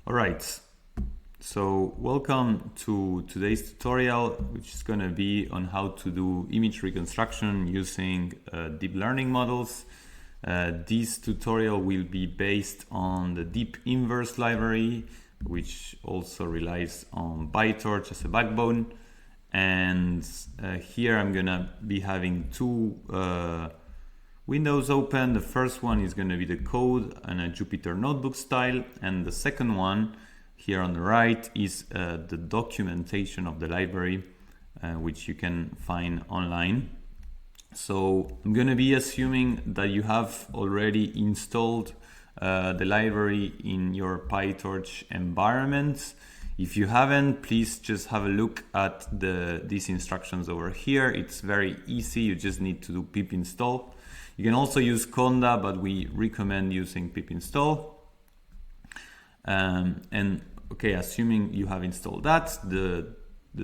All right, so welcome to today's tutorial, which is going to be on how to do image reconstruction using deep learning models. This tutorial will be based on the DeepInverse library, which also relies on PyTorch as a backbone. And here I'm going to be having two windows open. The first one is going to be the code and a Jupyter notebook style, and the second one here on the right is the documentation of the library, which you can find online. So I'm going to be assuming that you have already installed the library in your PyTorch environment. If you haven't, please just have a look at these instructions over here. It's very easy. You just need to do pip install. You can also use Conda, but we recommend using pip install. And okay, assuming you have installed that, the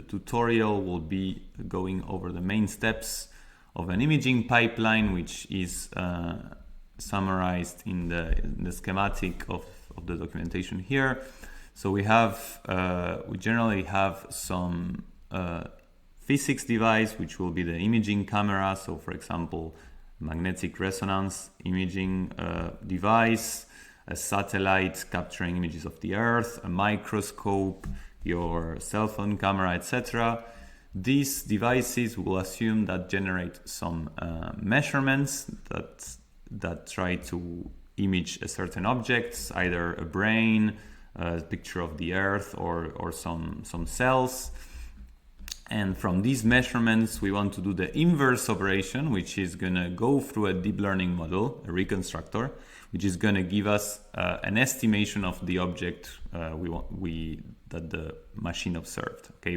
tutorial will be going over the main steps of an imaging pipeline, which is summarized in the schematic of the documentation here. So we generally have some physics device, which will be the imaging camera. So for example, magnetic resonance imaging device, a satellite capturing images of the Earth, a microscope, your cell phone camera, etc. These devices will assume that generate some measurements that try to image a certain object, either a brain, a picture of the Earth, or some cells. And from these measurements, we want to do the inverse operation, which is going to go through a deep learning model, a reconstructor, which is going to give us an estimation of the object that the machine observed. Okay,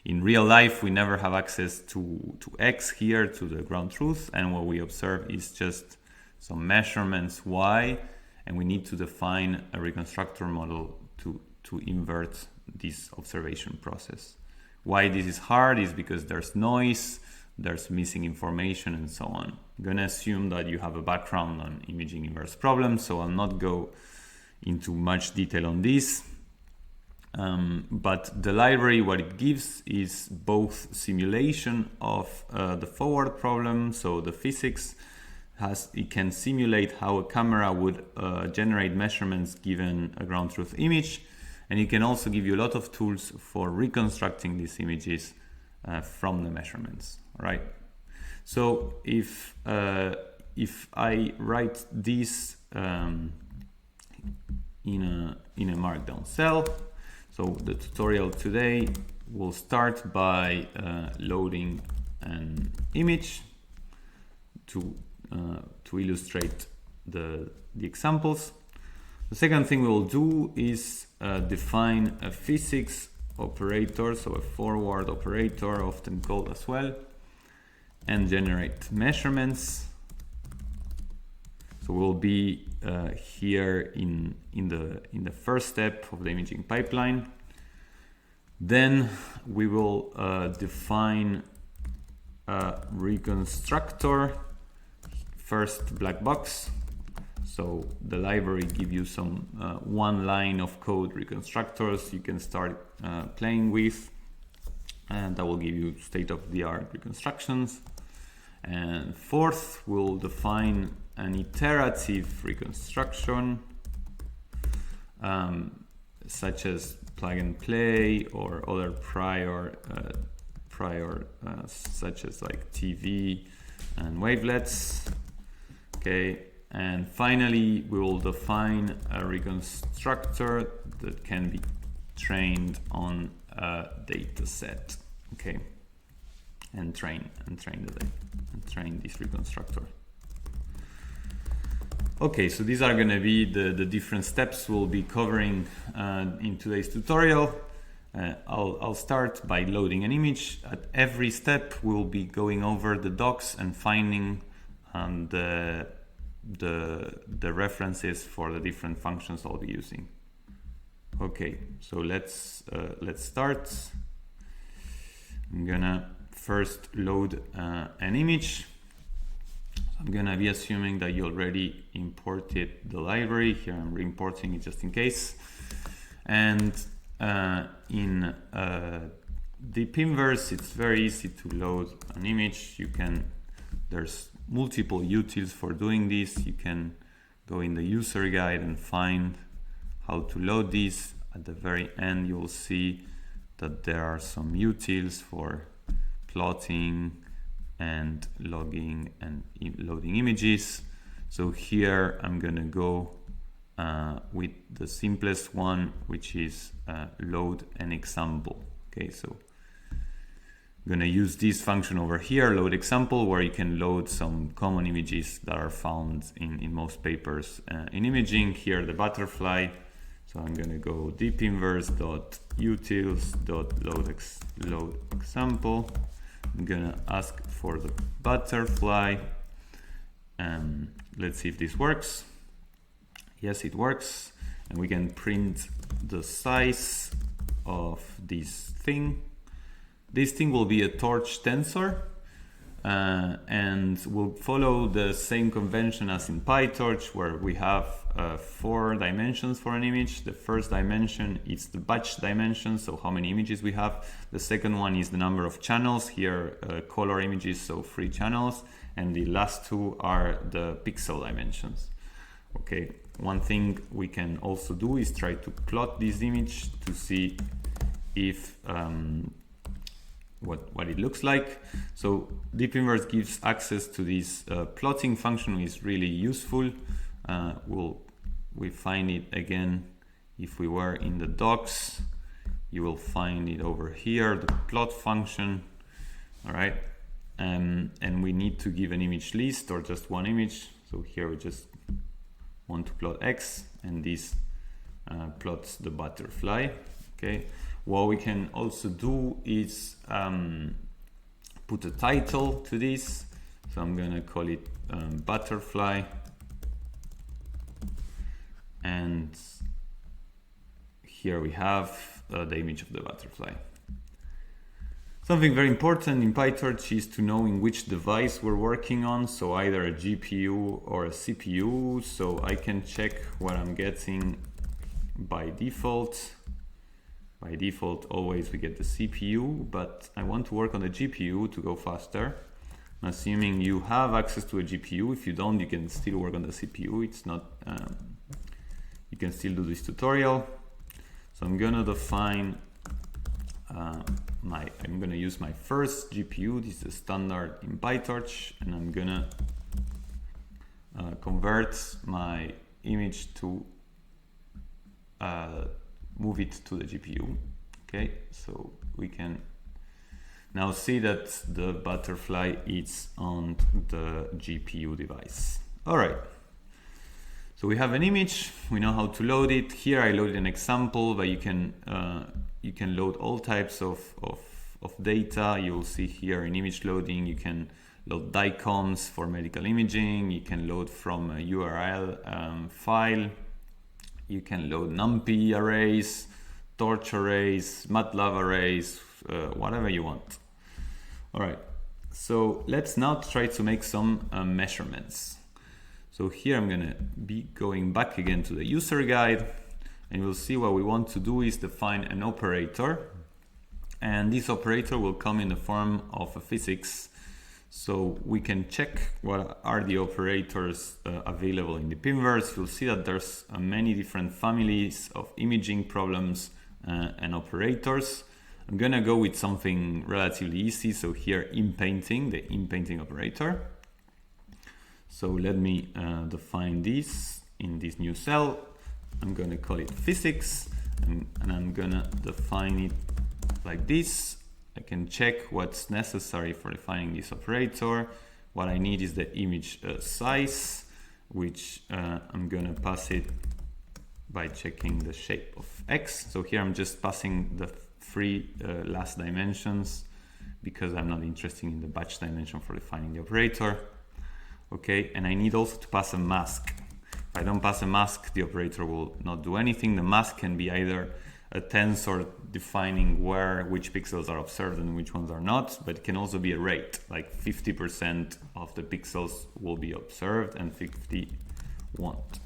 in real life, we never have access to X here, to the ground truth, and what we observe is just some measurements Y, and we need to define a reconstructor model to invert this observation process. Why this is hard is because there's noise, there's missing information, and so on. I'm going to assume that you have a background on imaging inverse problems, so I'll not go into much detail on this. But the library, what it gives is both simulation of the forward problem, so the physics it can simulate how a camera would generate measurements given a ground truth image. And it can also give you a lot of tools for reconstructing these images from the measurements, right? So if I write this in a markdown cell, so the tutorial today will start by loading an image to illustrate the examples. The second thing we will do is define a physics operator, so a forward operator, often called as well, and generate measurements. So we'll be here in the first step of the imaging pipeline. Then we will define a reconstructor, first black box. So the library gives you some one line of code reconstructors you can start playing with, and that will give you state-of-the-art reconstructions. And fourth, we'll define an iterative reconstruction, such as plug and play or other prior such as like TV and wavelets. Okay. And finally, we will define a reconstructor that can be trained on a data set, okay, and train this reconstructor. Okay, so these are going to be the different steps we'll be covering in today's tutorial. I'll start by loading an image. At every step, we'll be going over the docs and finding the references for the different functions I'll be using. Okay, so let's start. I'm gonna first load an image. I'm gonna be assuming that you already imported the library. Here I'm re-importing it just in case. And in DeepInverse, it's very easy to load an image. There's multiple utils for doing this. You can go in the user guide and find how to load this. At the very end, you'll see that there are some utils for plotting and logging and loading images. So here I'm gonna go with the simplest one, which is load an example. Okay, so I'm gonna use this function over here, load example, where you can load some common images that are found in most papers in imaging. Here the butterfly. So I'm gonna go deepinverse.utils.load example. I'm gonna ask for the butterfly, and let's see if this works. Yes, it works, and we can print the size of this thing. This thing will be a torch tensor, and will follow the same convention as in PyTorch, where we have 4 dimensions for an image. The first dimension is the batch dimension, so how many images we have. The second one is the number of channels, here color images, so 3 channels, and the last 2 are the pixel dimensions. Okay, one thing we can also do is try to plot this image to see if what it looks like. So DeepInverse gives access to this plotting function, which is really useful. We find it again if we were in the docs. You will find it over here, the plot function. All right, and we need to give an image list or just one image. So here we just want to plot X, and this plots the butterfly. Okay. What we can also do is put a title to this. So I'm gonna call it butterfly, and here we have the image of the butterfly. Something very important in PyTorch is to know in which device we're working on, so either a GPU or a CPU, so I can check what I'm getting by default. By default, always we get the CPU, but I want to work on the GPU to go faster. I'm assuming you have access to a GPU. If you don't, you can still work on the CPU. It's not, you can still do this tutorial. So I'm gonna define I'm gonna use my first GPU. This is the standard in PyTorch, and I'm gonna convert my image to move it to the GPU. Okay, so we can now see that the butterfly is on the GPU device. All right, so we have an image, we know how to load it. Here I loaded an example, but you can load all types of data. You'll see here in image loading, you can load DICOMs for medical imaging, you can load from a URL file, you can load NumPy arrays, torch arrays, MATLAB arrays, whatever you want. All right, so let's now try to make some measurements. So here I'm gonna be going back again to the user guide, and we'll see what we want to do is define an operator, and this operator will come in the form of a physics. So we can check what are the operators available in DeepInverse. You'll see that there's many different families of imaging problems and operators. I'm gonna go with something relatively easy. So here inpainting, the inpainting operator. So let me define this in this new cell. I'm gonna call it physics, and I'm gonna define it like this. I can check what's necessary for defining this operator. What I need is the image size, which I'm gonna pass it by checking the shape of X. So here I'm just passing the 3 last dimensions because I'm not interested in the batch dimension for defining the operator. Okay, and I need also to pass a mask. If I don't pass a mask, the operator will not do anything. The mask can be either a tensor defining which pixels are observed and which ones are not, but it can also be a rate, like 50% of the pixels will be observed and 50 won't.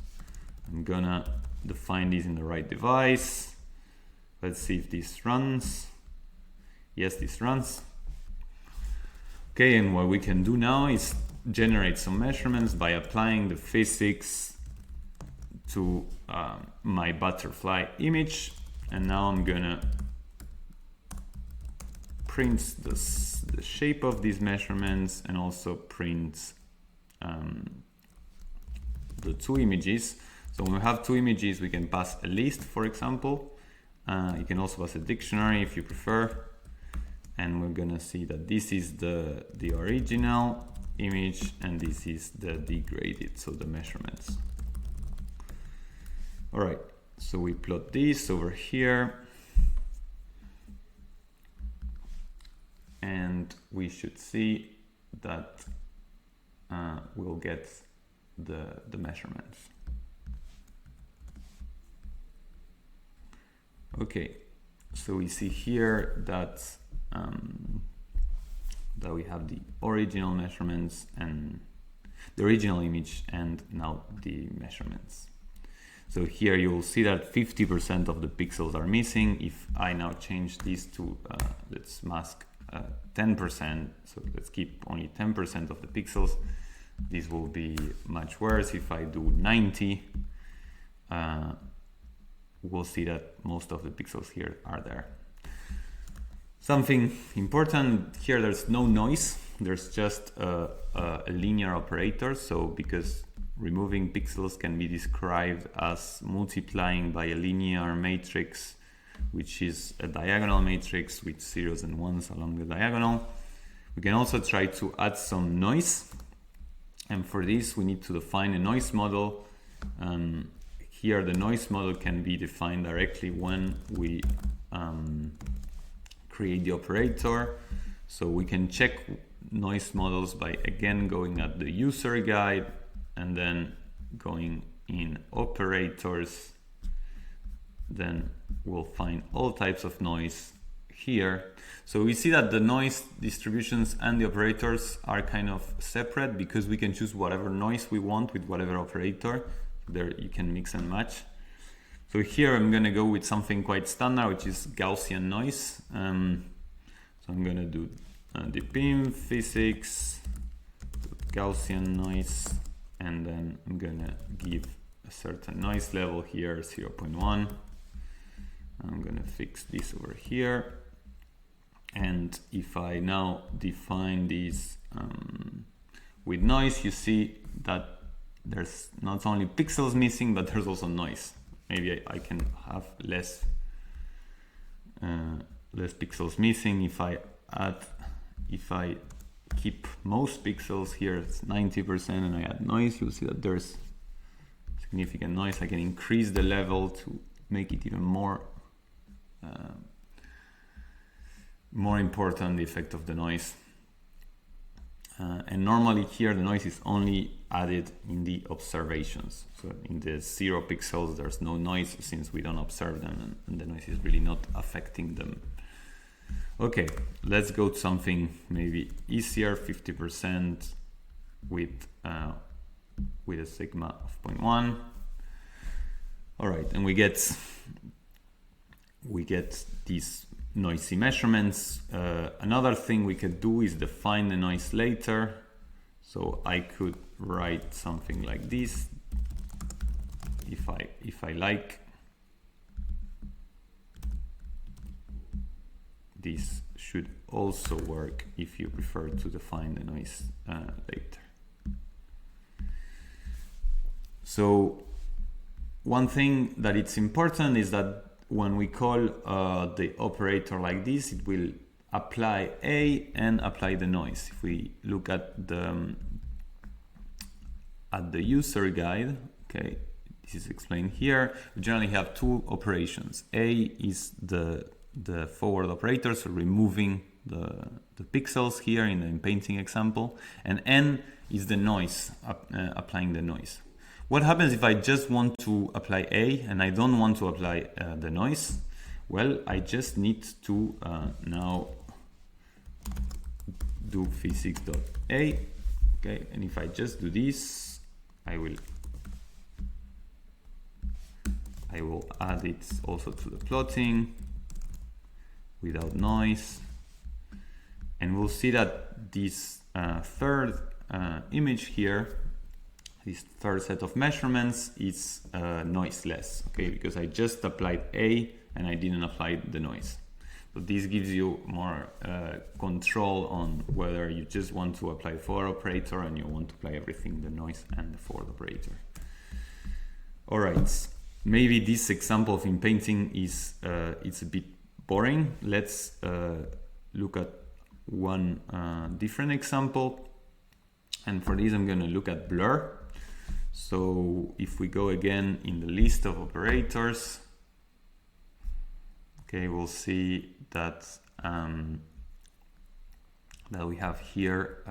I'm gonna define this in the right device. Let's see if this runs. Yes, this runs. Okay, and what we can do now is generate some measurements by applying the physics to my butterfly image. And now I'm gonna print the shape of these measurements and also print the two images. So when we have two images, we can pass a list, for example. You can also pass a dictionary if you prefer. And we're gonna see that this is the original image and this is the degraded, so the measurements. All right, so we plot this over here. And we should see that we'll get the measurements. Okay, so we see here that that we have the original measurements and the original image and now the measurements. So here you will see that 50% of the pixels are missing. If I now change this to, let's mask 10%, so let's keep only 10% of the pixels. This will be much worse. If I do 90, we'll see that most of the pixels here are there. Something important here, there's no noise. There's just a linear operator. So because removing pixels can be described as multiplying by a linear matrix, which is a diagonal matrix with zeros and ones along the diagonal. We can also try to add some noise. And for this, we need to define a noise model. Here, the noise model can be defined directly when we create the operator. So we can check noise models by again going at the user guide and then going in operators. Then we'll find all types of noise here. So we see that the noise distributions and the operators are kind of separate because we can choose whatever noise we want with whatever operator. There you can mix and match. So here I'm going to go with something quite standard, which is Gaussian noise. So I'm going to do DeepInverse physics, Gaussian noise, and then I'm going to give a certain noise level here, 0.1. I'm going to fix this over here. And if I now define these with noise, you see that there's not only pixels missing, but there's also noise. Maybe I can have less pixels missing. If I keep most pixels here, it's 90%, and I add noise, you'll see that there's significant noise. I can increase the level to make it even more important, the effect of the noise. And normally here the noise is only added in the observations. So in the 0 pixels there's no noise since we don't observe them, and the noise is really not affecting them. Okay, let's go to something maybe easier, 50% with a sigma of 0.1. All right, and we get these noisy measurements. Another thing we could do is define the noise later. So I could write something like this. If I like, this should also work if you prefer to define the noise later. So one thing that it's important is that when we call the operator like this, it will apply A and apply the noise. If we look at the user guide, okay, this is explained here. We generally have two operations. A is the forward operator, so removing the pixels here in the painting example, and N is the noise, applying the noise. What happens if I just want to apply A and I don't want to apply the noise? Well, I just need to now do physics.A, okay, and if I just do this, I will add it also to the plotting. without noise. And we'll see that this third image here, this third set of measurements is noiseless, okay, because I just applied A and I didn't apply the noise. So this gives you more control on whether you just want to apply the forward operator and you want to apply everything, the noise and the forward operator. All right, maybe this example of inpainting is it's a bit boring. Let's look at one different example. And for this, I'm going to look at blur. So if we go again in the list of operators, okay, we'll see that that we have here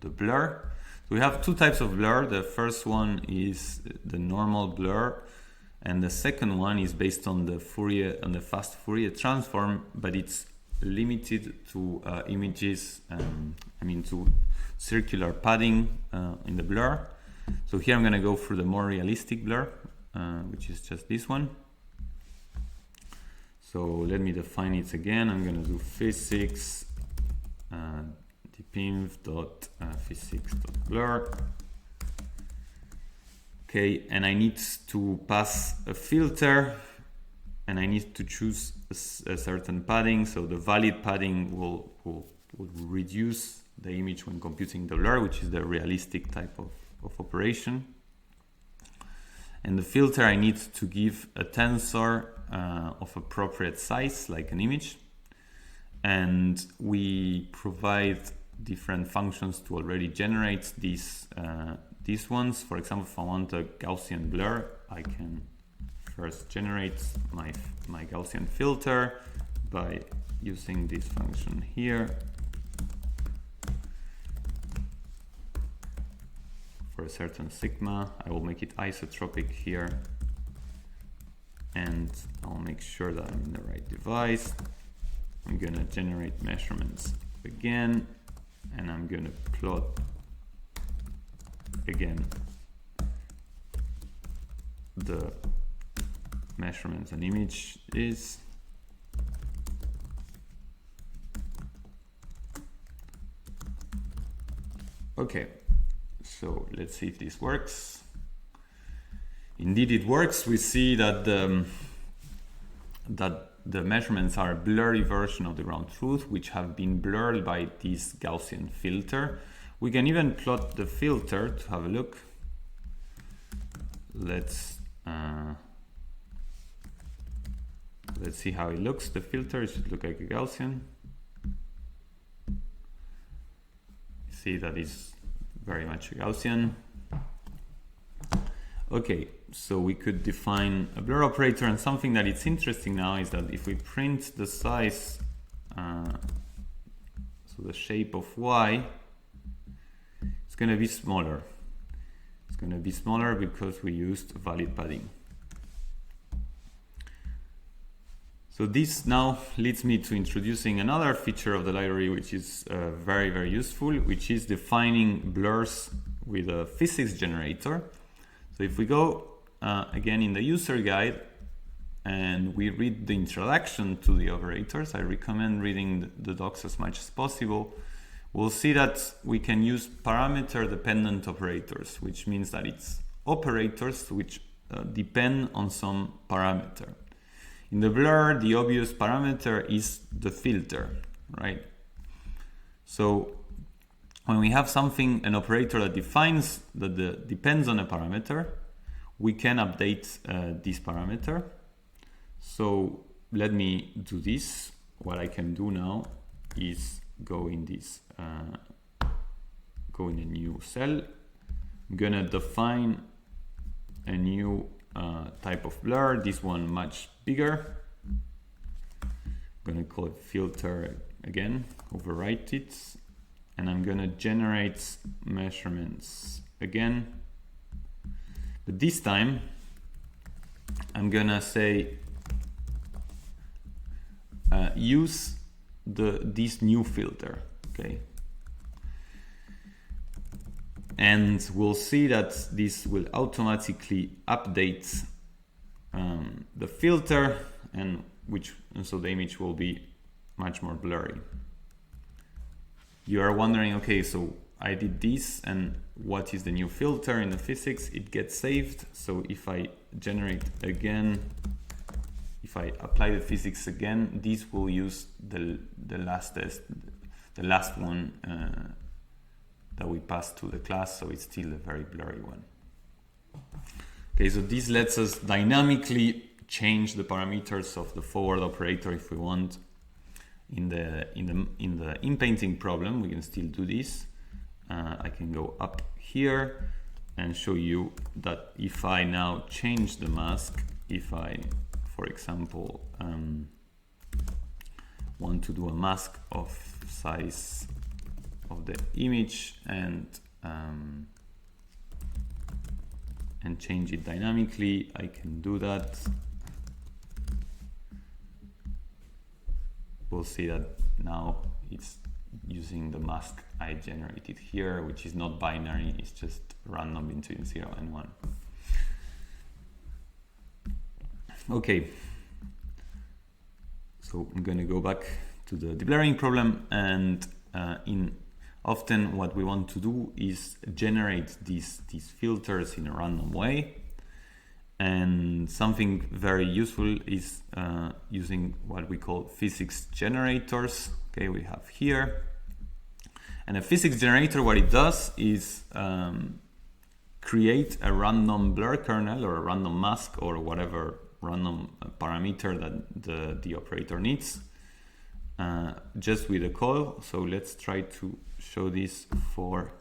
the blur. So we have two types of blur. The first one is the normal blur, and the second one is based on the fast Fourier transform, but it's limited to images. To circular padding in the blur. So here I'm going to go through the more realistic blur, which is just this one. So let me define it again. I'm going to do physics deepinv.physics.blur. Okay, and I need to pass a filter, and I need to choose a certain padding. So the valid padding will reduce the image when computing the blur, which is the realistic type of operation. And the filter, I need to give a tensor of appropriate size, like an image. And we provide different functions to already generate these ones. For example, if I want a Gaussian blur, I can first generate my Gaussian filter by using this function here. For a certain sigma, I will make it isotropic here, and I'll make sure that I'm in the right device. I'm gonna generate measurements again, and I'm gonna plot again the measurements an image is. Okay. So let's see if this works. Indeed, it works. We see that the measurements are a blurry version of the ground truth, which have been blurred by this Gaussian filter. We can even plot the filter to have a look. Let's see how it looks. The filter should look like a Gaussian. See that is very much a Gaussian. Okay, so we could define a blur operator, and something that is interesting now is that if we print the size, so the shape of y, it's going to be smaller. It's going to be smaller because we used valid padding. So this now leads me to introducing another feature of the library, which is very, very useful, which is defining blurs with a physics generator. So if we go again in the user guide and we read the introduction to the operators, I recommend reading the docs as much as possible. We'll see that we can use parameter dependent operators, which means that it's operators which depend on some parameter. In the blur, the obvious parameter is the filter, right? So when we have something, an operator that defines that depends on a parameter, we can update this parameter. So let me do this. What I can do now is go in this, go in a new cell. I'm gonna define a new type of blur, this one much bigger. I'm gonna call it filter again, overwrite it, and I'm gonna generate measurements again. But this time I'm gonna say use this new filter, okay? And we'll see that this will automatically update the filter, and so the image will be much more blurry. You are wondering, okay, so I did this, and what is the new filter in the physics? It gets saved. So if I generate again, if I apply the physics again, this will use the last test, the last one that we passed to the class, so it's still a very blurry one. Okay, so this lets us dynamically change the parameters of the forward operator if we want. In the in-painting problem, we can still do this. I can go up here and show you that if I now change the mask, if I, for example, want to do a mask of size of the image and change it dynamically, I can do that. We'll see that now it's using the mask I generated here, which is not binary, it's just random between 0 and 1. Okay, so I'm going to go back to the deblurring problem, and often what we want to do is generate these filters in a random way. And something very useful is using what we call physics generators. Okay, we have here. And a physics generator, what it does is create a random blur kernel or a random mask or whatever random parameter that the operator needs, just with a call. So let's try to show this for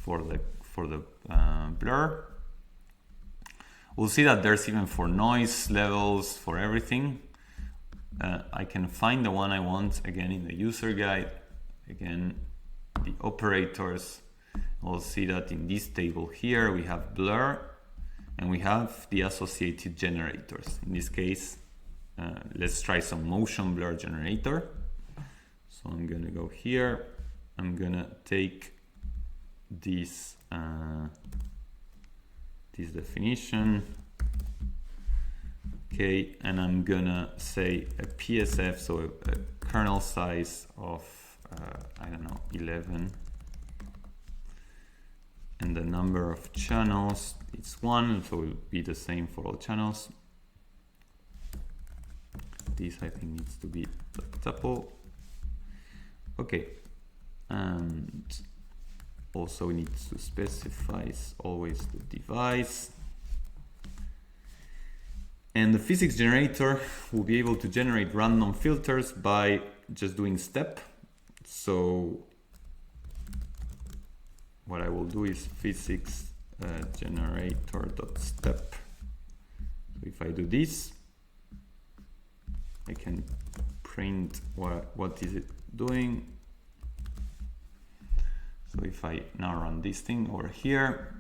the blur. We'll see that there's even for noise levels, for everything. I can find the one I want again in the user guide. Again, the operators. We'll see that in this table here we have blur and we have the associated generators. In this case, let's try some motion blur generator. So I'm gonna go here. I'm gonna take this definition, okay, and I'm gonna say a PSF, so a kernel size of I don't know, 11, and the number of channels, it's 1, so it will be the same for all channels. This I think needs to be the tuple. Okay, and also we need to specify always the device. And the physics generator will be able to generate random filters by just doing step. So what I will do is physics generator.step. So if I do this, I can print what is it doing. So if I now run this thing over here,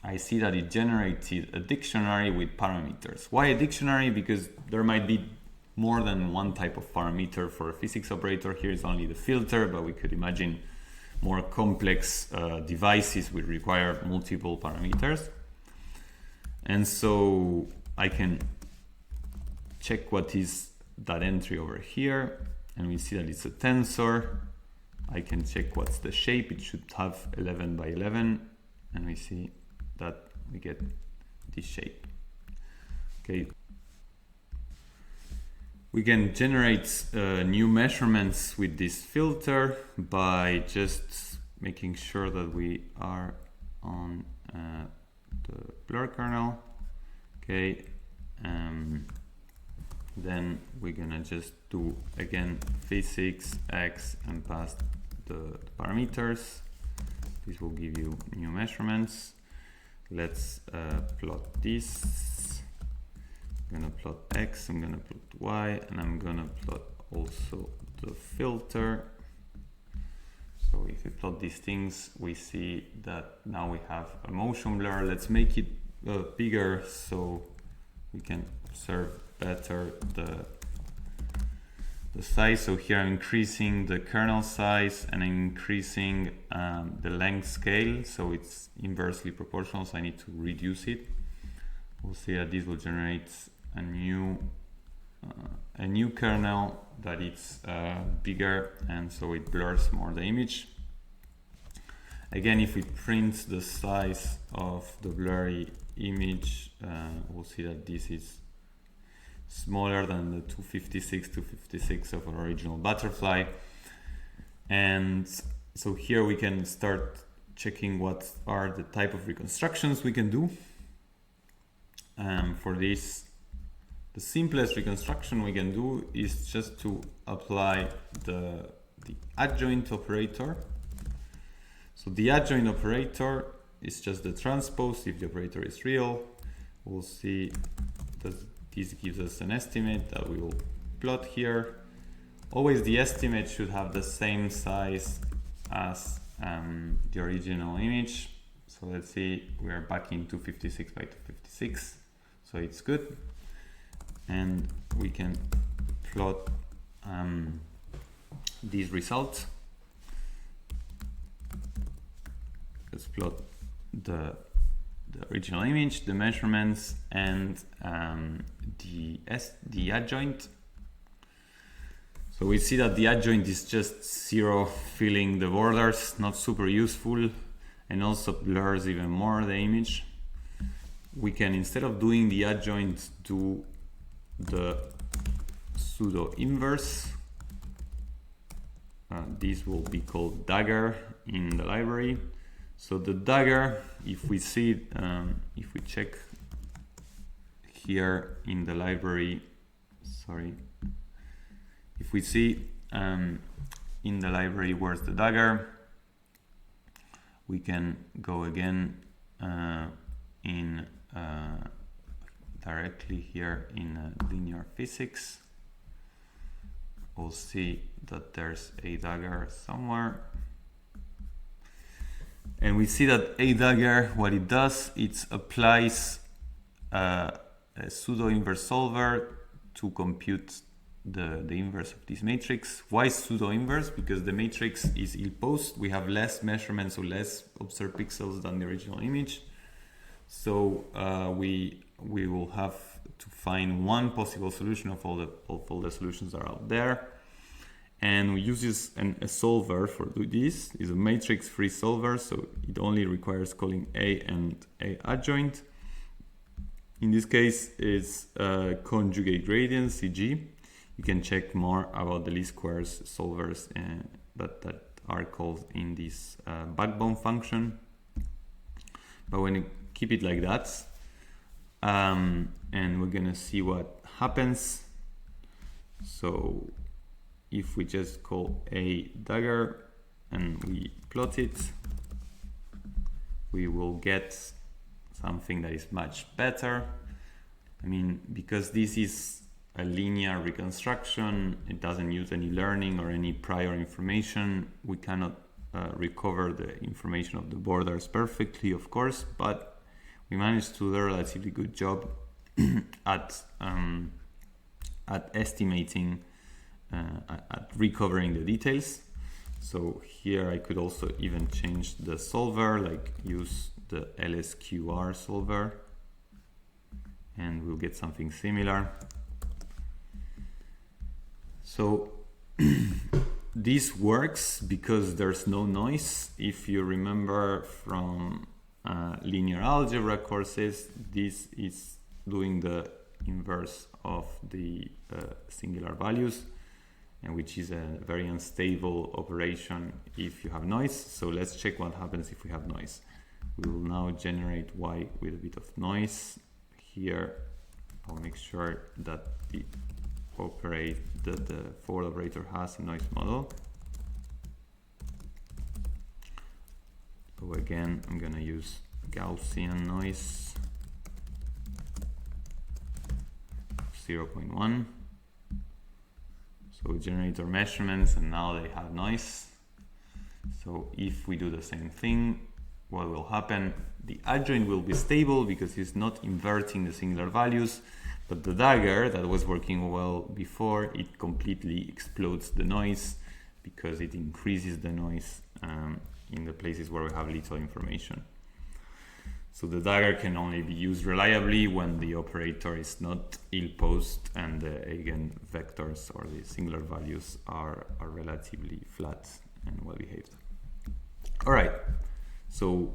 I see that it generated a dictionary with parameters. Why a dictionary? Because there might be more than one type of parameter for a physics operator. Here is only the filter, but we could imagine more complex devices would require multiple parameters. And so I can check what is that entry over here, and we see that it's a tensor. I can check what's the shape. It should have 11 by 11, and we see that we get this shape. Okay. We can generate new measurements with this filter by just making sure that we are on the blur kernel. Okay. Then we're gonna just do again physics x and pass the parameters. This will give you new measurements. Let's plot this. I'm gonna plot x, I'm gonna plot y, and I'm gonna plot also the filter. So if we plot these things, we see that now we have a motion blur. Let's make it bigger so we can observe better the size. So here I'm increasing the kernel size and I'm increasing the length scale, so it's inversely proportional, so I need to reduce it. We'll see that this will generate a new a new kernel that it's bigger, and so it blurs more the image. Again, if we print the size of the blurry image, we'll see that this is smaller than the 256 of our original butterfly. And so here we can start checking what are the type of reconstructions we can do. For this, the simplest reconstruction we can do is just to apply the adjoint operator. So the adjoint operator is just the transpose. If the operator is real, we'll see that this gives us an estimate that we will plot here. Always the estimate should have the same size as the original image. So let's see, we are back in 256 by 256, so it's good. And we can plot these results. Let's plot the original image, the measurements, and the adjoint. So we see that the adjoint is just 0 filling the borders, not super useful, and also blurs even more the image. We can, instead of doing the adjoint, do the pseudo inverse. This will be called dagger in the library. So the dagger, if we see, if we check here in the library, sorry, if we see in the library where's the dagger, we can go again in directly here in linear physics. We'll see that there's a dagger somewhere. And we see that a dagger, what it does, it applies a pseudo inverse solver to compute the inverse of this matrix. Why pseudo inverse? Because the matrix is ill-posed. We have less measurements, so less observed pixels than the original image. So we will have to find one possible solution of all the solutions that are out there. And we use this a solver for this. It's a matrix-free solver, so it only requires calling A and A adjoint. In this case, it's conjugate gradient, CG. You can check more about the least squares solvers that are called in this backbone function. But when you keep it like that, and we're gonna see what happens. So if we just call a dagger and we plot it, we will get something that is much better. I mean, because this is a linear reconstruction, it doesn't use any learning or any prior information. We cannot recover the information of the borders perfectly, of course, but we managed to do a relatively good job at estimating, at recovering the details. So here I could also even change the solver, like use the LSQR solver, and we'll get something similar. So this works because there's no noise. If you remember from linear algebra courses, this is doing the inverse of the singular values, and which is a very unstable operation if you have noise. So let's check what happens if we have noise. We will now generate Y with a bit of noise. Here I'll make sure that the forward operator has a noise model. So again, I'm gonna use Gaussian noise 0.1. So we generate our measurements and now they have noise. So if we do the same thing, what will happen? The adjoint will be stable because it's not inverting the singular values, but the dagger that was working well before, it completely explodes the noise because it increases the noise in the places where we have little information. So the dagger can only be used reliably when the operator is not ill-posed and the eigenvectors or the singular values are relatively flat and well behaved. All right, so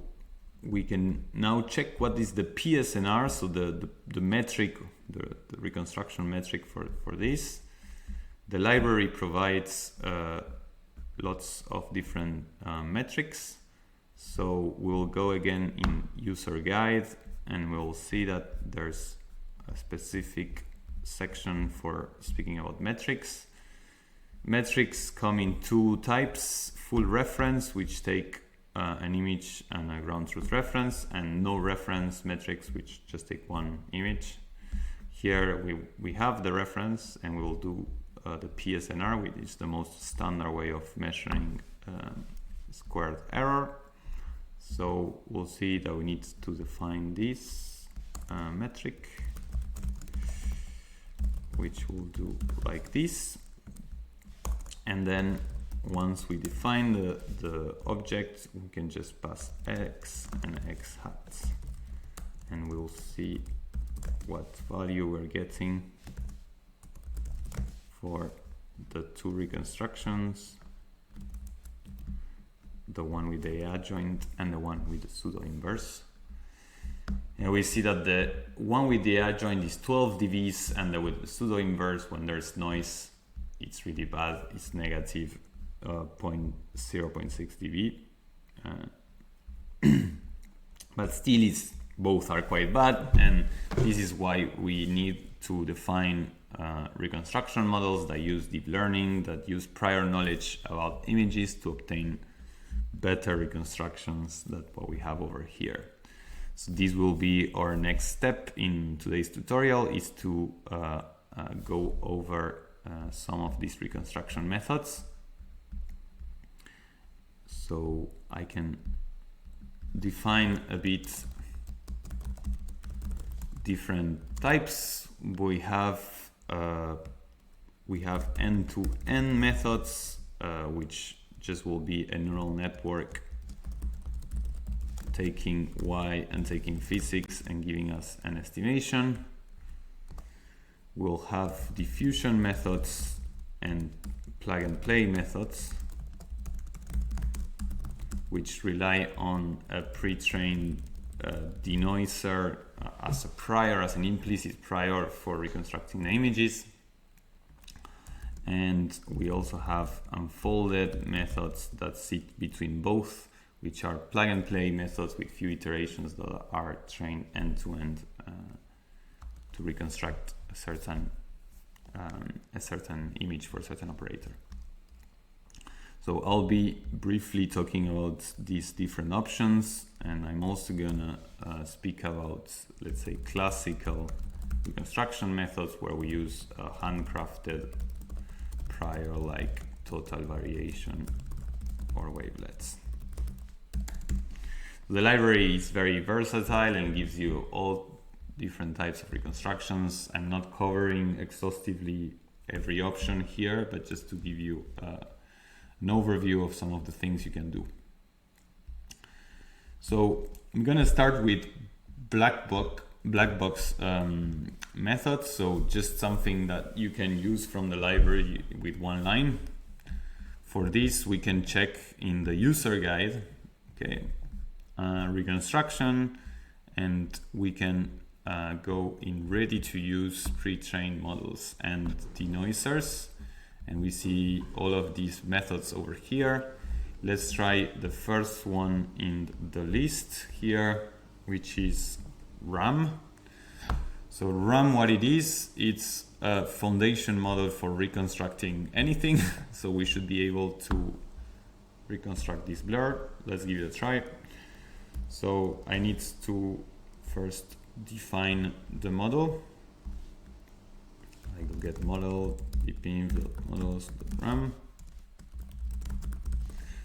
we can now check what is the PSNR, so the metric, the reconstruction metric for this. The library provides lots of different metrics. So we'll go again in user guide and we'll see that there's a specific section for speaking about metrics. Metrics come in two types: full reference, which take an image and a ground truth reference, and no reference metrics, which just take one image. Here we have the reference and we will do the PSNR, which is the most standard way of measuring squared error. So we'll see that we need to define this metric, which we'll do like this. And then once we define the object, we can just pass x and x hat. And we'll see what value we're getting for the two reconstructions, the one with the adjoint and the one with the pseudo inverse. And we see that the one with the adjoint is 12 dBs, and with the pseudo inverse, when there's noise, it's really bad. It's negative 0.6 dB. But still, both are quite bad, and this is why we need to define reconstruction models that use deep learning, that use prior knowledge about images to obtain better reconstructions than what we have over here. So this will be our next step in today's tutorial, is to go over some of these reconstruction methods. So I can define a bit different types. We have end-to-end methods, which just will be a neural network taking y and taking physics and giving us an estimation. We'll have diffusion methods and plug and play methods, which rely on a pre-trained denoiser as a prior, as an implicit prior for reconstructing the images. And we also have unfolded methods that sit between both, which are plug and play methods with few iterations that are trained end to end to reconstruct a certain image for a certain operator. So I'll be briefly talking about these different options, and I'm also gonna speak about, let's say, classical reconstruction methods where we use handcrafted prior, like total variation or wavelets. The library is very versatile and gives you all different types of reconstructions. I'm not covering exhaustively every option here, but just to give you an overview of some of the things you can do. So I'm gonna start with black box methods. So just something that you can use from the library with one line. For this, we can check in the user guide, okay, reconstruction, and we can go in ready to use pre-trained models and denoisers. And we see all of these methods over here. Let's try the first one in the list here, which is RAM. So RAM, what it is, it's a foundation model for reconstructing anything. So we should be able to reconstruct this blur. Let's give it a try. So I need to first define the model. I will get model DeepInverse models.ram.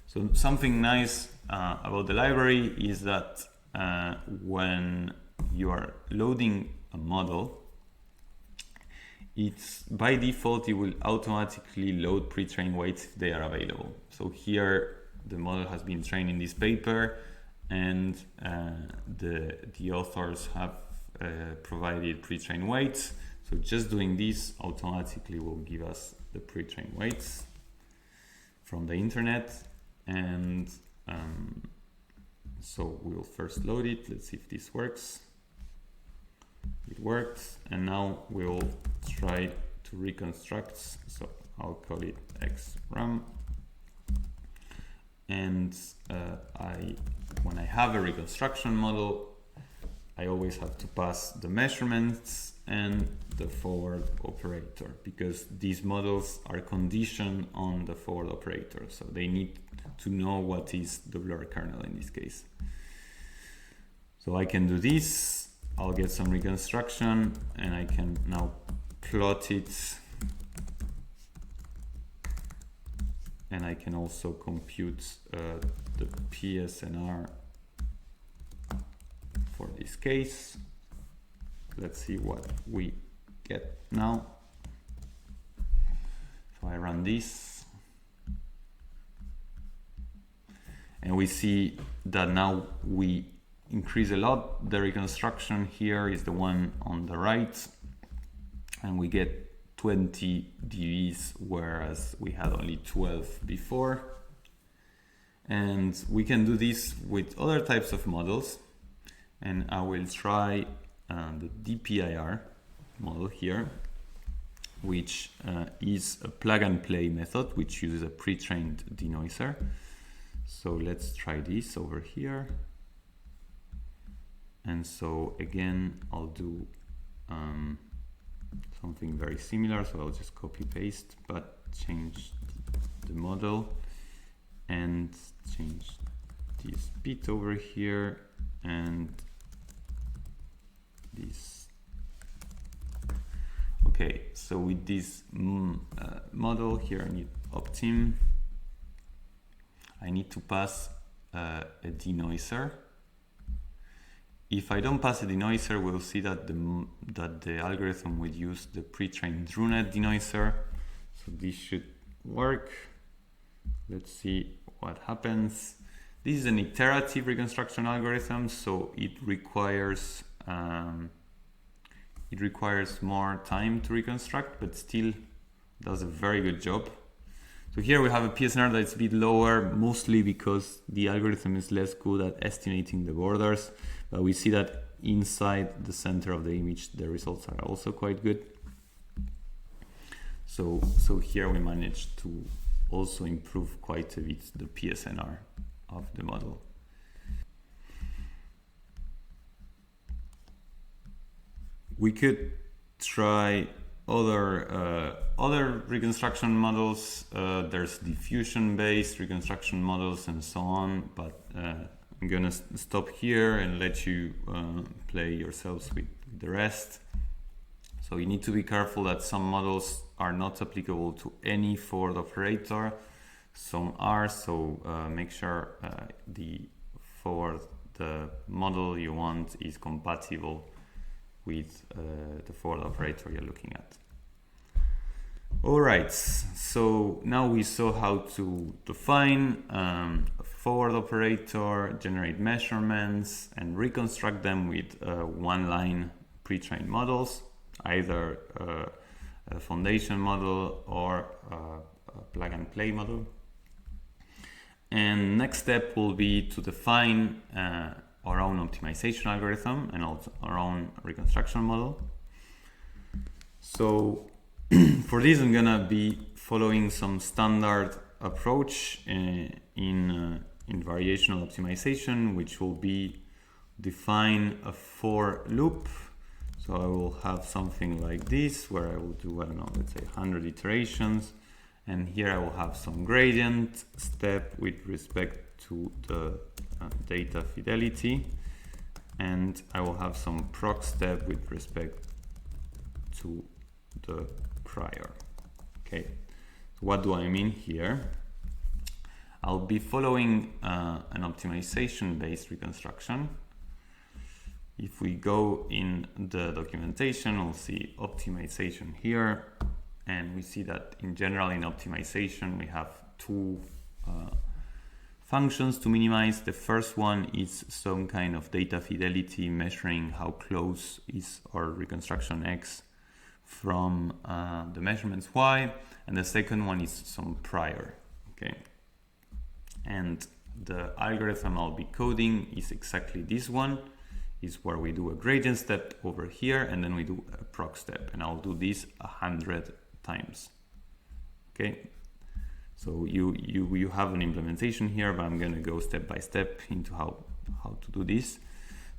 So something nice about the library is that when you are loading a model, it's by default it will automatically load pre-trained weights if they are available. So here the model has been trained in this paper, and the authors have provided pre-trained weights. So just doing this automatically will give us the pre-trained weights from the internet. And so we'll first load it. Let's see if this works. It works. And now we'll try to reconstruct. So I'll call it XRAM. And when I have a reconstruction model, I always have to pass the measurements and the forward operator, because these models are conditioned on the forward operator. So they need to know what is the blur kernel in this case. So I can do this, I'll get some reconstruction, and I can now plot it. And I can also compute the PSNR for this case. Let's see what we get now. So I run this. And we see that now we increase a lot. The reconstruction here is the one on the right. And we get 20 dBs, whereas we had only 12 before. And we can do this with other types of models. And I will try the DPIR model here, which is a plug and play method, which uses a pre-trained denoiser. So let's try this over here. And so again, I'll do something very similar. So I'll just copy paste, but change the model and change this bit over here and this. Okay, so with this model here, I need optim. I need to pass a denoiser. If I don't pass a denoiser, we'll see that the algorithm would use the pre-trained DrewNet denoiser. So this should work. Let's see what happens. This is an iterative reconstruction algorithm, so it requires more time to reconstruct, but still does a very good job. So here we have a PSNR that's a bit lower, mostly because the algorithm is less good at estimating the borders. But we see that inside the center of the image, the results are also quite good. So here we managed to also improve quite a bit the PSNR of the model. We could try other reconstruction models. There's diffusion-based reconstruction models and so on, but I'm gonna stop here and let you play yourselves with the rest. So you need to be careful that some models are not applicable to any forward operator. Some are, so make sure the model you want is compatible with the forward operator you're looking at. All right, so now we saw how to define a forward operator, generate measurements, and reconstruct them with one-line pre-trained models, either a foundation model or a plug-and-play model. And next step will be to define our own optimization algorithm and also our own reconstruction model. So for this, I'm gonna be following some standard approach in variational optimization, which will be define a for loop. So I will have something like this, where I will do, I don't know, let's say 100 iterations. And here I will have some gradient step with respect to the data fidelity. And I will have some proc step with respect to the prior. Okay, so what do I mean here? I'll be following an optimization-based reconstruction. If we go in the documentation, we'll see optimization here. And we see that in general in optimization, we have two functions to minimize. The first one is some kind of data fidelity, measuring how close is our reconstruction X from the measurements Y, and the second one is some prior. Okay, and the algorithm I'll be coding is exactly this one, is where we do a gradient step over here and then we do a proc step, and I'll do this 100 times. Okay, so you have an implementation here, but I'm going to go step by step into how to do this.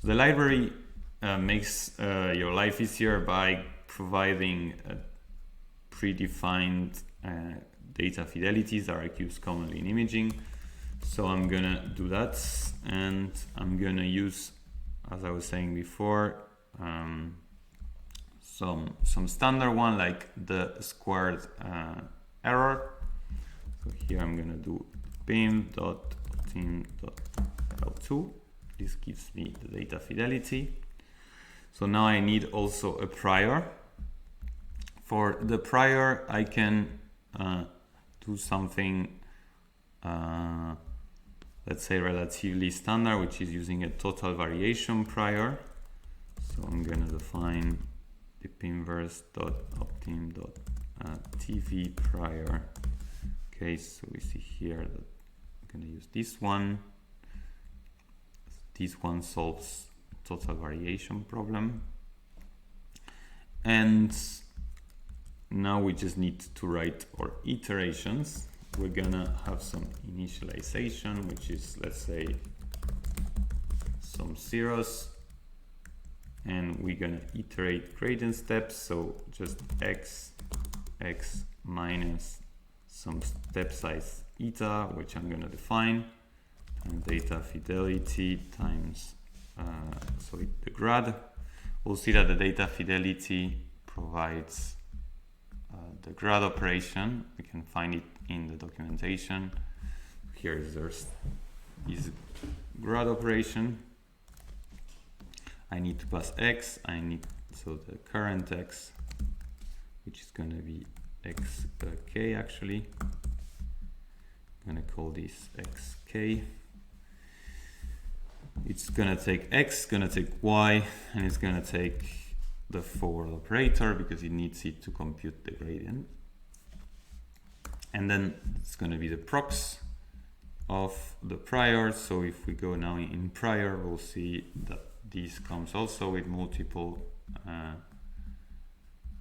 So the library makes your life easier by providing predefined data fidelities that are used commonly in imaging. So I'm gonna do that, and I'm gonna use, as I was saying before, some standard one like the squared error. So here I'm gonna do pim.team.l2. This gives me the data fidelity. So now I need also a prior. For the prior, I can do something, let's say relatively standard, which is using a total variation prior. So I'm going to define DeepInverse.optim.tv prior. Okay, so we see here that I'm going to use this one. This one solves total variation problem. And now we just need to write our iterations. We're gonna have some initialization, which is, let's say, some zeros, and we're gonna iterate gradient steps. So just x minus some step size eta, which I'm gonna define, and data fidelity times the grad. We'll see that the data fidelity provides the grad operation. We can find it in the documentation. Here there's this grad operation. I need to pass x. So the current x, which is going to be xk actually. I'm going to call this xk. It's going to take x, going to take y, and it's going to take the forward operator because it needs it to compute the gradient. And then it's going to be the procs of the prior. So if we go now in prior, we'll see that this comes also with multiple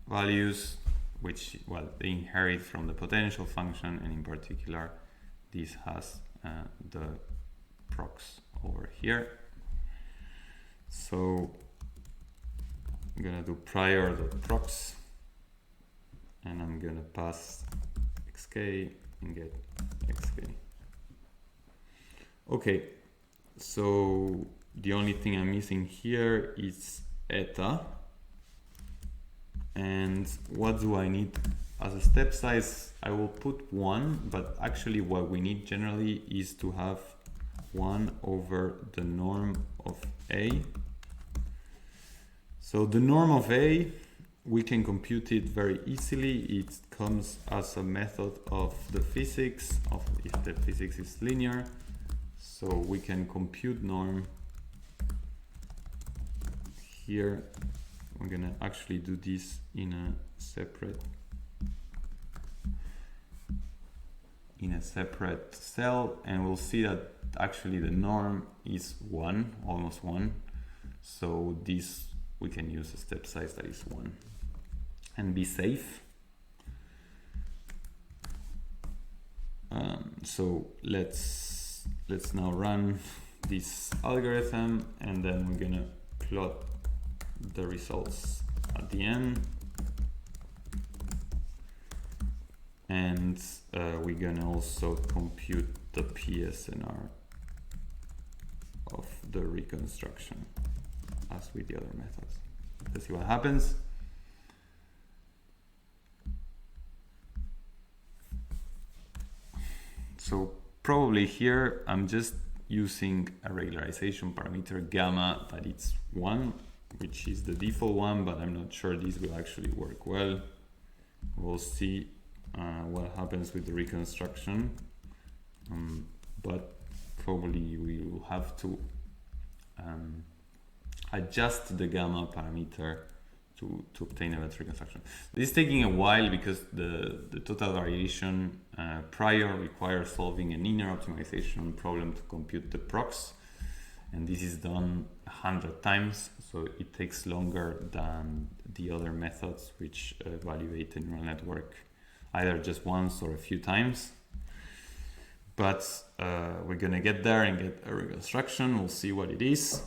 values, which, well, they inherit from the potential function, and in particular this has the procs over here. So I'm gonna do prior.procs, and I'm gonna pass xk and get xk. Okay, so the only thing I'm missing here is eta. And what do I need as a step size? I will put 1, but actually what we need generally is to have 1 over the norm of A. So the norm of A, we can compute it very easily. It comes as a method of the physics, of if the physics is linear. So we can compute norm here. We're gonna actually do this in a separate cell, and we'll see that actually the norm is 1, almost 1. So this, we can use a step size that is 1 and be safe. So let's now run this algorithm, and then we're gonna plot the results at the end, and we're gonna also compute the PSNR of the reconstruction as with the other methods. Let's see what happens. So probably here I'm just using a regularization parameter gamma that it's 1, which is the default one, but I'm not sure this will actually work well. We'll see what happens with the reconstruction, but probably we will have to adjust the gamma parameter to obtain a better reconstruction. This is taking a while because the total variation prior requires solving an inner optimization problem to compute the prox, and this is done 100 times, so it takes longer than the other methods which evaluate the neural network either just once or a few times. But we're gonna get there and get a reconstruction. We'll see what it is.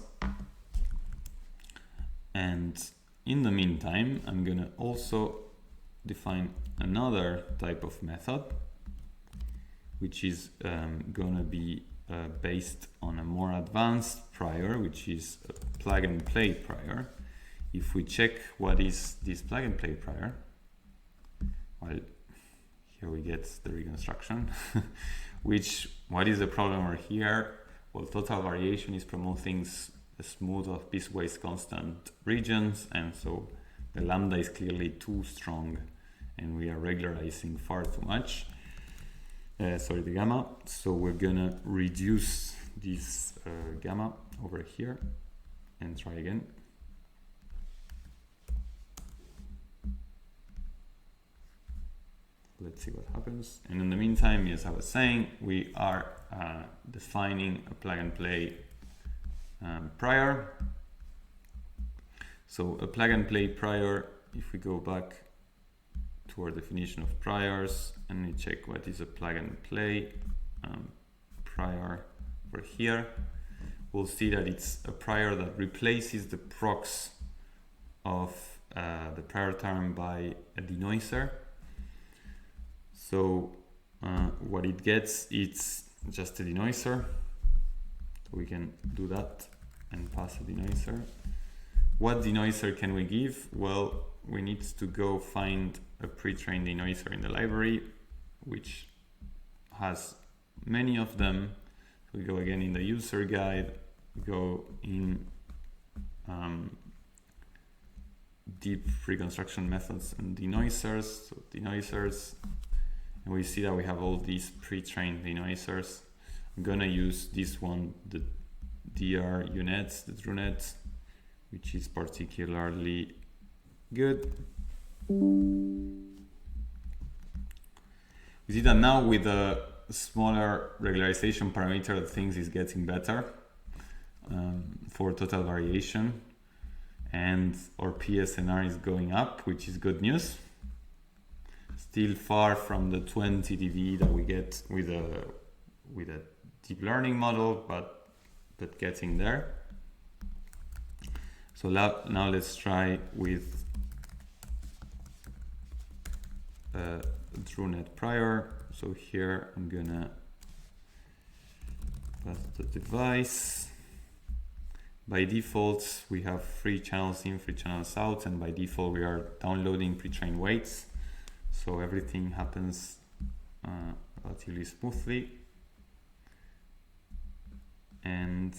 And in the meantime, I'm gonna also define another type of method, which is gonna be based on a more advanced prior, which is a plug and play prior. If we check what is this plug and play prior, well, here we get the reconstruction. What is the problem over here? Well, total variation is promoting a smooth of piecewise constant regions, and so the lambda is clearly too strong and we are regularizing far too much. Sorry, the gamma. So we're gonna reduce this gamma over here and try again. Let's see what happens. And in the meantime, as I was saying, we are defining a plug and play prior. So a plug and play prior, if we go back to our definition of priors and we check what is a plug and play prior over here, we'll see that it's a prior that replaces the prox of the prior term by a denoiser. So what it gets, it's just a denoiser. So we can do that and pass a denoiser. What denoiser can we give? Well, we need to go find a pre-trained denoiser in the library, which has many of them. We go again in the user guide, go in deep reconstruction methods and denoisers. So denoisers, and we see that we have all these pre-trained denoisers. I'm gonna use this one, the DRUnet, the DRUnet, which is particularly good. We see that now with a smaller regularization parameter, things is getting better for total variation, and our PSNR is going up, which is good news. Still far from the 20 dB that we get with a deep learning model, but getting there. So now let's try with DRUnet prior. So here I'm gonna pass the device. By default, we have 3 channels in, 3 channels out, and by default we are downloading pre-trained weights. So everything happens relatively smoothly. And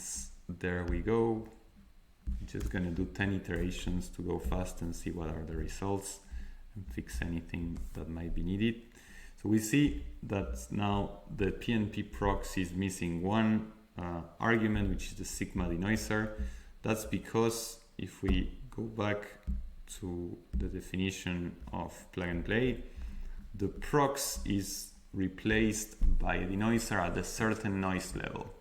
there we go. Just gonna do 10 iterations to go fast and see what are the results and fix anything that might be needed. So we see that now the PNP prox is missing one argument, which is the sigma denoiser. That's because if we go back to the definition of plug and play, the prox is replaced by a denoiser at a certain noise level.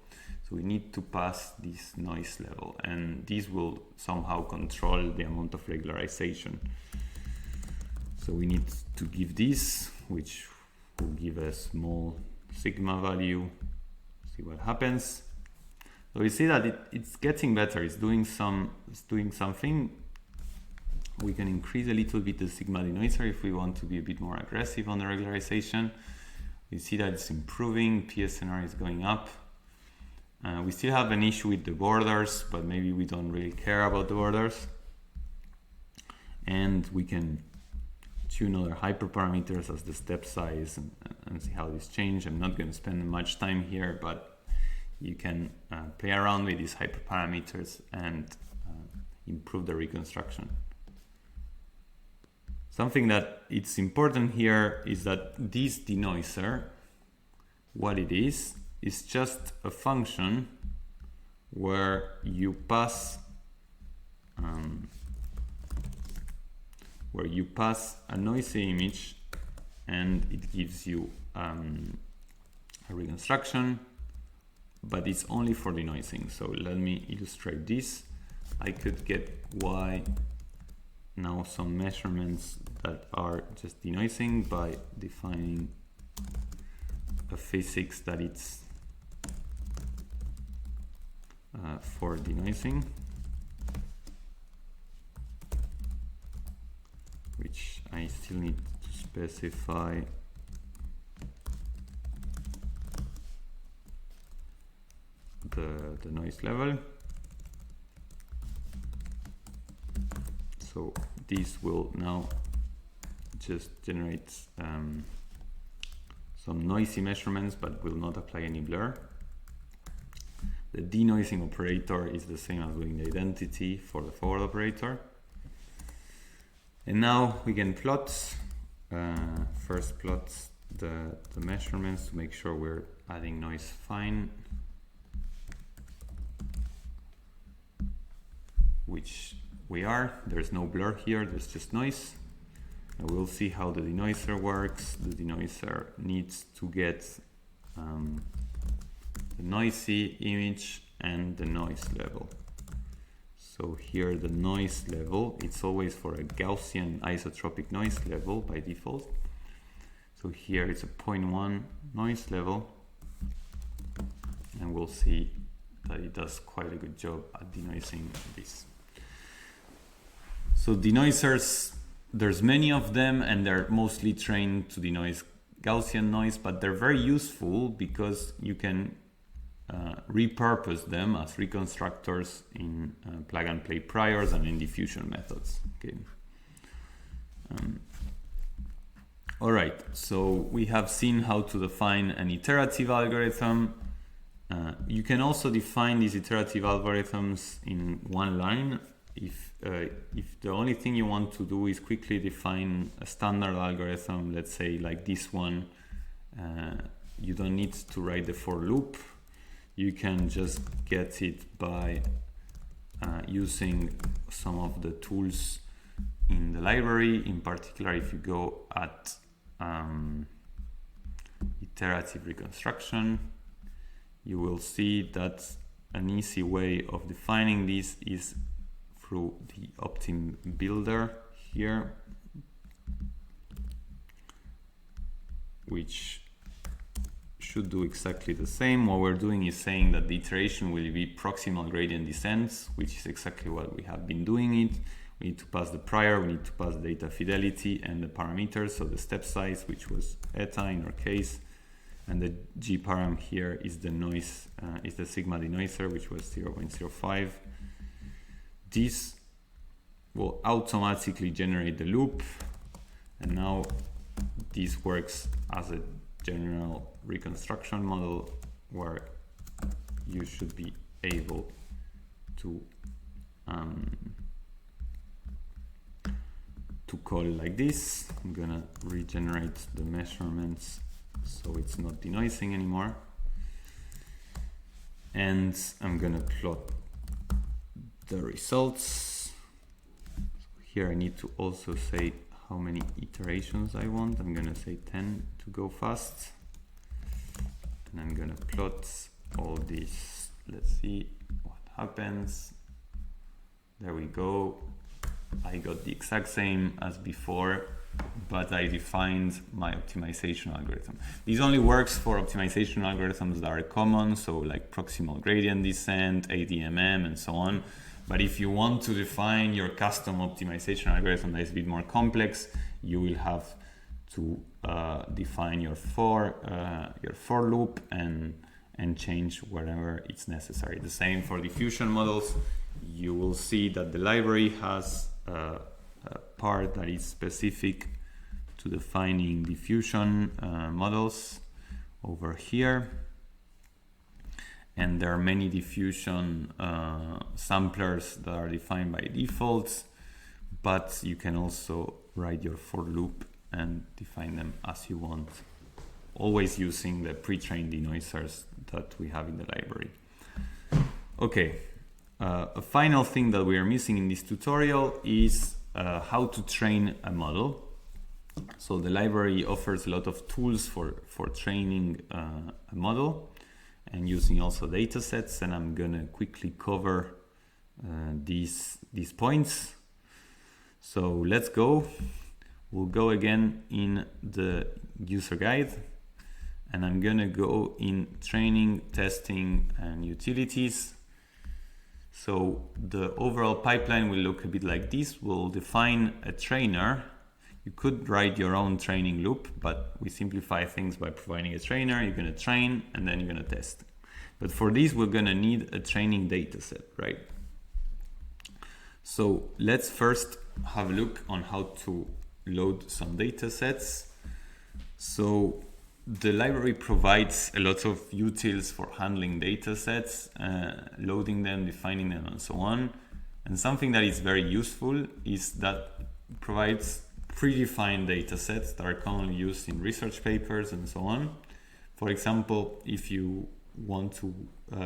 So we need to pass this noise level, and this will somehow control the amount of regularization. So we need to give this, which will give a small sigma value. See what happens. So we see that it's getting better. It's doing something. We can increase a little bit the sigma denoiser if we want to be a bit more aggressive on the regularization. We see that it's improving. PSNR is going up. We still have an issue with the borders, but maybe we don't really care about the borders. And we can tune other hyperparameters as the step size and see how this changes. I'm not going to spend much time here, but you can play around with these hyperparameters and improve the reconstruction. Something that it's important here is that this denoiser, what it is, is just a function where you pass a noisy image, and it gives you a reconstruction, but it's only for denoising. So let me illustrate this. I could get now some measurements that are just denoising by defining a physics that it's for denoising, which I still need to specify the noise level. So this will now just generate some noisy measurements, but will not apply any blur. The denoising operator is the same as doing the identity for the forward operator. And now we can plot, first plot the measurements to make sure we're adding noise fine, which we are. There's no blur here, there's just noise. And we'll see how the denoiser works. The denoiser needs to get the noisy image and the noise level. So here the noise level, it's always for a Gaussian isotropic noise level by default. So here it's a 0.1 noise level, and we'll see that it does quite a good job at denoising this. So denoisers, there's many of them, and they're mostly trained to denoise Gaussian noise, but they're very useful because you can repurpose them as reconstructors in plug-and-play priors and in diffusion methods. Okay. All right, so we have seen how to define an iterative algorithm. You can also define these iterative algorithms in one line. If the only thing you want to do is quickly define a standard algorithm, let's say like this one, you don't need to write the for loop. You can just get it by using some of the tools in the library. In particular, if you go at iterative reconstruction, you will see that an easy way of defining this is through the Optim builder here, which should do exactly the same. What we're doing is saying that the iteration will be proximal gradient descents, which is exactly what we have been doing it. We need to pass the prior, we need to pass data fidelity and the parameters, so the step size, which was eta in our case, and the G param here is the noise, is the sigma denoiser, which was 0.05. This will automatically generate the loop, and now this works as a general reconstruction model where you should be able to call it like this. I'm gonna regenerate the measurements so it's not denoising anymore, and I'm gonna plot the results. Here I need to also say how many iterations I want. I'm gonna say 10 to go fast, and I'm gonna plot all this. Let's see what happens. There we go. I got the exact same as before, but I defined my optimization algorithm. This only works for optimization algorithms that are common, so like proximal gradient descent, ADMM, and so on. But if you want to define your custom optimization algorithm that is a bit more complex, you will have to define your for loop and change wherever it's necessary. The same for diffusion models. You will see that the library has a part that is specific to defining diffusion models over here. And there are many diffusion samplers that are defined by default, but you can also write your for loop and define them as you want always using the pre-trained denoisers that we have in the library. Okay, a final thing that we are missing in this tutorial is how to train a model. So the library offers a lot of tools for training a model and using also data sets, and I'm gonna quickly cover these points. So let's go. We'll go again in the user guide, and I'm gonna go in training, testing, and utilities. So the overall pipeline will look a bit like this. We'll define a trainer. You could write your own training loop, but we simplify things by providing a trainer. You're gonna train, and then you're gonna test. But for this, we're gonna need a training data set, right? So let's first have a look on how to load some data sets. So the library provides a lot of utils for handling data sets, loading them, defining them, and so on. And something that is very useful is that it provides predefined data sets that are commonly used in research papers and so on. For example, if you want to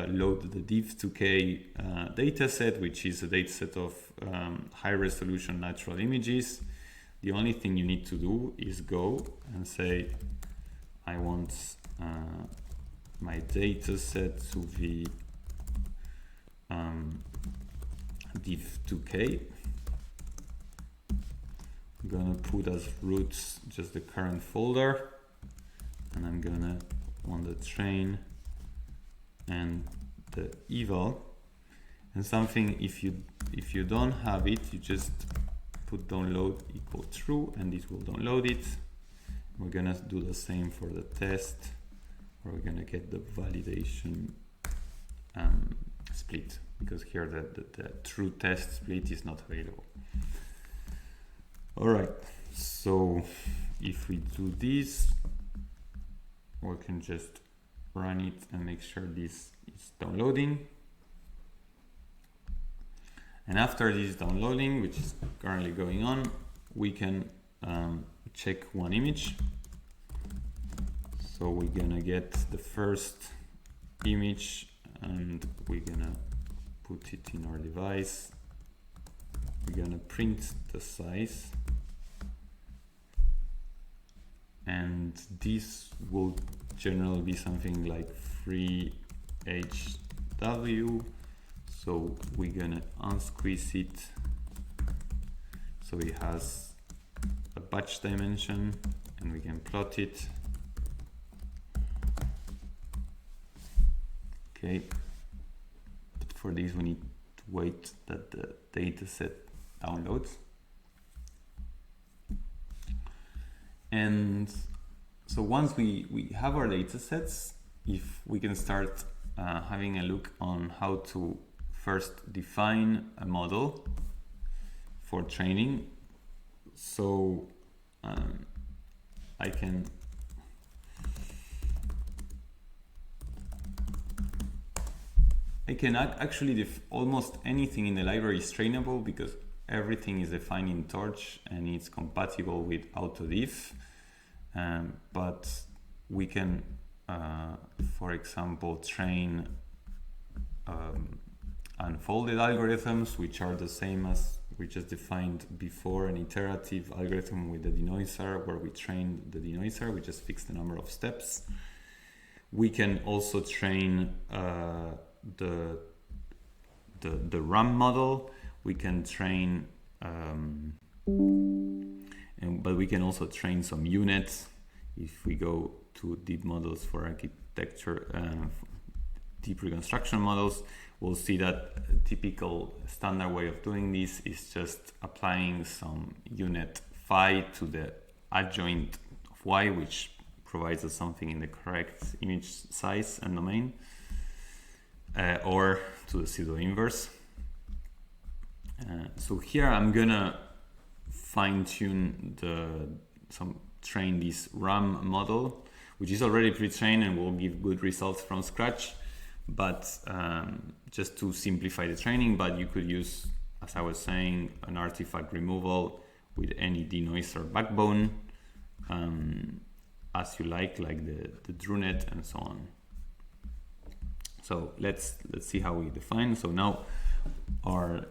load the div2k data set, which is a data set of high resolution natural images, the only thing you need to do is go and say, I want my data set to be div2k. I'm gonna put as roots just the current folder, and I'm gonna want the train and the eval. And something, if you don't have it, you just put download equal true, and this will download it. We're gonna do the same for the test, where we're gonna get the validation split, because here the true test split is not available. All right, so if we do this, we can just run it and make sure this is downloading. And after this is downloading, which is currently going on, we can check one image. So we're gonna get the first image, and we're gonna put it in our device. We're gonna print the size, and this will generally be something like 3HW. So we're gonna unsqueeze it so it has a batch dimension, and we can plot it. Okay, but for this we need to wait that the data set downloads. And so once we have our data sets, if we can start having a look on how to first define a model for training. So I can actually almost anything in the library is trainable, because everything is defined in Torch and it's compatible with AutoDiff. But we can, for example, train unfolded algorithms, which are the same as we just defined before, an iterative algorithm with the denoiser, where we train the denoiser, we just fix the number of steps. We can also train the RAM model. We can train, but we can also train some units. If we go to deep models for architecture, deep reconstruction models, we'll see that a typical standard way of doing this is just applying some unit phi to the adjoint of y, which provides us something in the correct image size and domain, or to the pseudo inverse. So here I'm gonna fine-tune train this RAM model, which is already pre-trained and will give good results from scratch. But just to simplify the training, but you could use, as I was saying, an artifact removal with any denoiser backbone. as you like the DrewNet and so on. So let's see how we define. So now our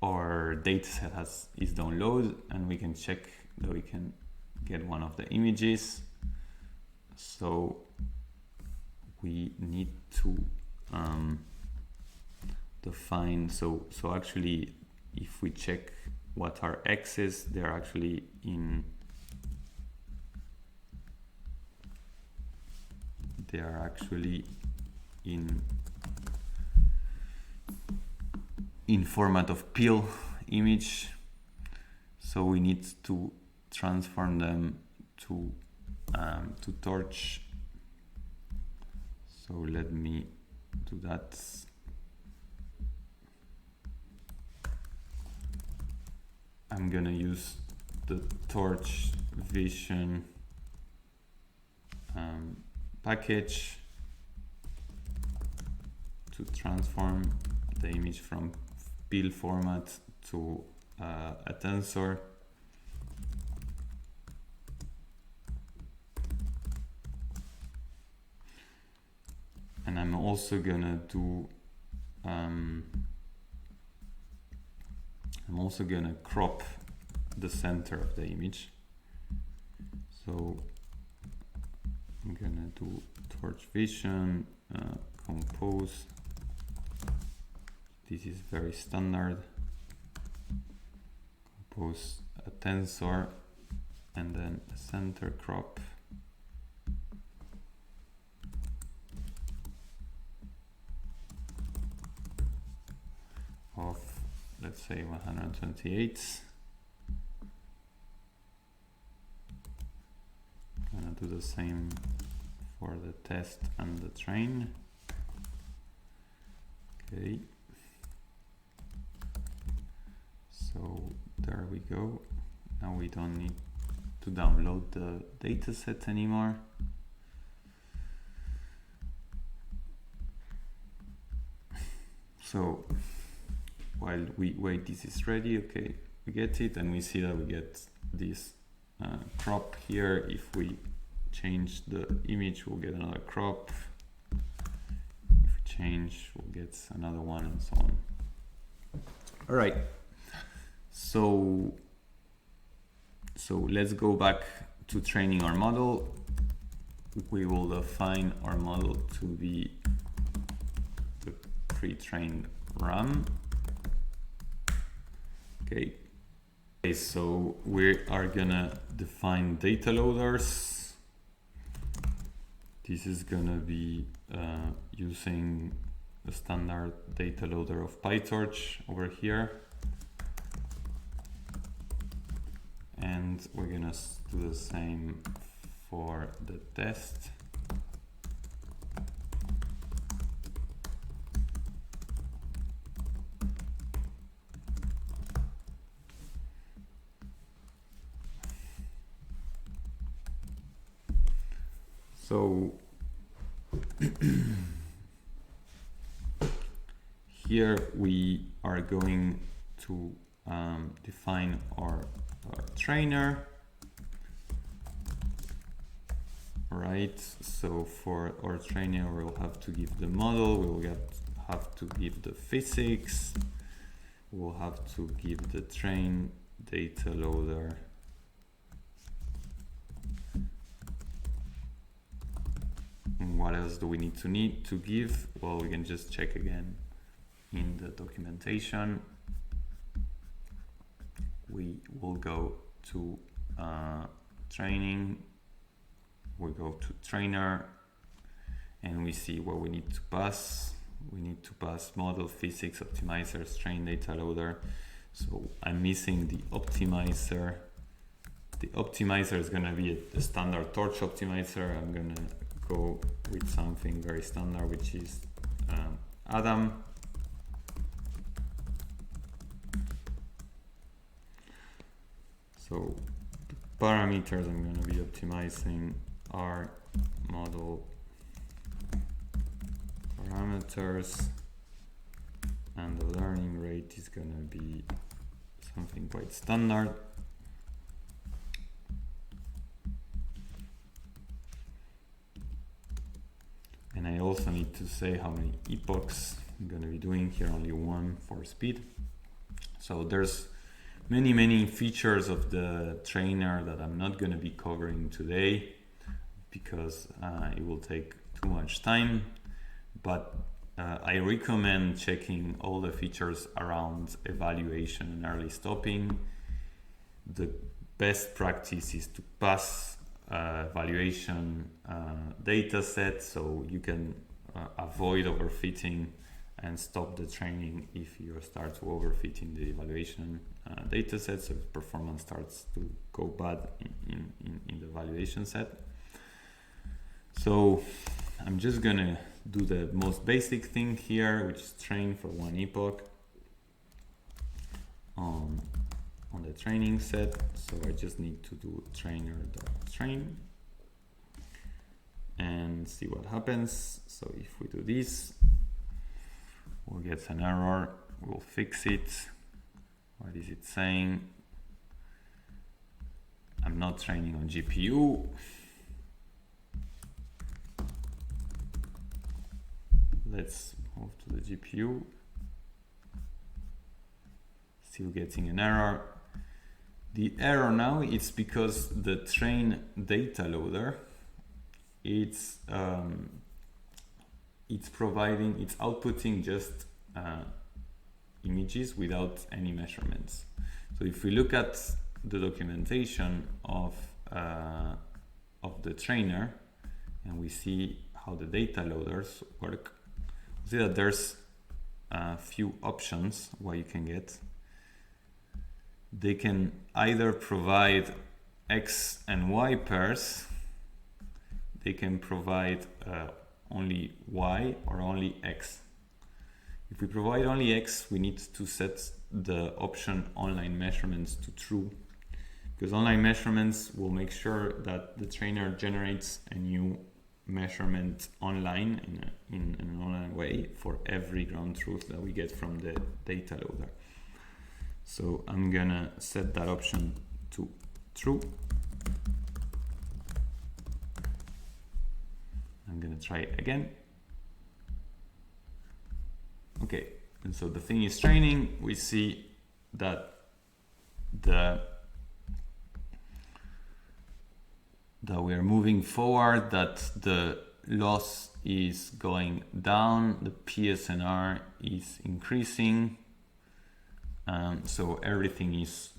dataset is downloaded, and we can check that we can get one of the images. So we need to define. So actually, if we check what are x's, they're actually in. They are actually in format of pill image, so we need to transform them to torch. So let me do that. I'm gonna use the torch vision package to transform the image from pill format to a tensor. And I'm also gonna do crop the center of the image. So I'm gonna do torch vision, compose. This is very standard. Compose a tensor and then a center crop. Of, let's say, 128. Gonna do the same for the test and the train. Okay. So there we go. Now we don't need to download the dataset anymore. So while we wait, this is ready. Okay, we get it, and we see that we get this crop here. If we change the image, we'll get another crop. If we change, we'll get another one, and so on. All right. So let's go back to training our model. We will define our model to be the pre-trained RAM. Okay, so we are gonna define data loaders. This is gonna be using the standard data loader of PyTorch over here. And we're gonna do the same for the test. So here we are going to define our trainer, right? So for our trainer, we'll have to give the model, we'll have to give the physics, we'll have to give the train data loader, and what else do we need to give? Well, we can just check again in the documentation. We will go to training, we go to trainer, and we see what we need to pass. We need to pass model, physics, optimizers, train data loader. So I'm missing the optimizer. The optimizer is gonna be a standard torch optimizer. I'm gonna go with something very standard, which is Adam. So the parameters I'm going to be optimizing are model parameters, and the learning rate is going to be something quite standard. And I also need to say how many epochs I'm going to be doing here, only one for speed. So there's many features of the trainer that I'm not going to be covering today because it will take too much time, but I recommend checking all the features around evaluation and early stopping. The best practice is to pass evaluation data set, so you can avoid overfitting and stop the training if you start to overfit in the evaluation data set, so performance starts to go bad in the evaluation set. So I'm just gonna do the most basic thing here, which is train for one epoch on the training set. So I just need to do trainer.train and see what happens. So if we do this, we'll get an error, we'll fix it. What is it saying? I'm not training on GPU. Let's move to the GPU. Still getting an error. The error now is because the train data loader, it's outputting just images without any measurements. So if we look at the documentation of the trainer and we see how the data loaders work, we see that there's a few options what you can get. They can either provide X and Y pairs, they can provide only Y or only X. If we provide only X, we need to set the option online measurements to true, because online measurements will make sure that the trainer generates a new measurement online in an online way for every ground truth that we get from the data loader. So I'm gonna set that option to true. I'm gonna try it again. Okay, and so the thing is training. We see that we are moving forward, that the loss is going down, the PSNR is increasing, so everything is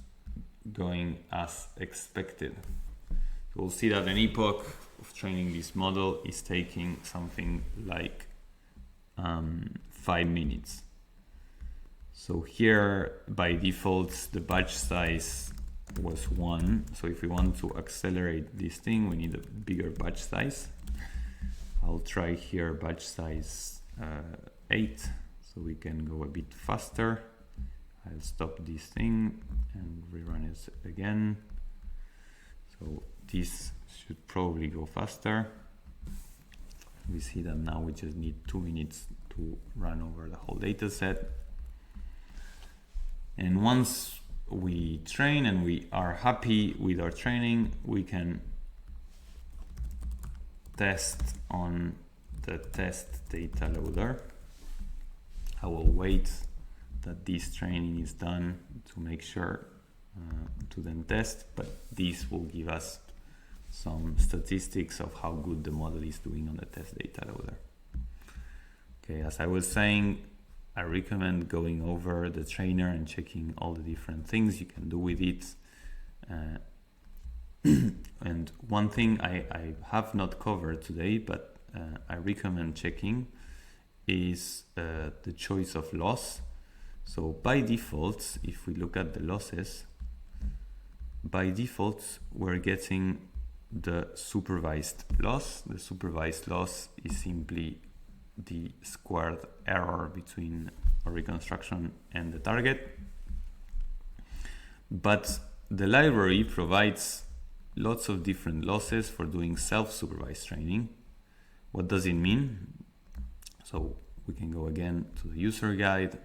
going as expected. We'll see that an epoch of training this model is taking something like 5 minutes. So here by default the batch size was 1, so if we want to accelerate this thing we need a bigger batch size. I'll try here batch size 8 so we can go a bit faster. I'll stop this thing and rerun it again. So this should probably go faster. We see that now we just need 2 minutes to run over the whole data set. And once we train and we are happy with our training, we can test on the test data loader. I will wait that this training is done to make sure to then test, but this will give us some statistics of how good the model is doing on the test data loader. Okay, as I was saying, I recommend going over the trainer and checking all the different things you can do with it. And one thing I have not covered today, but I recommend checking is the choice of loss. So by default, if we look at the losses, by default we're getting the supervised loss. The supervised loss is simply the squared error between a reconstruction and the target. But the library provides lots of different losses for doing self-supervised training. What does it mean? So we can go again to the user guide.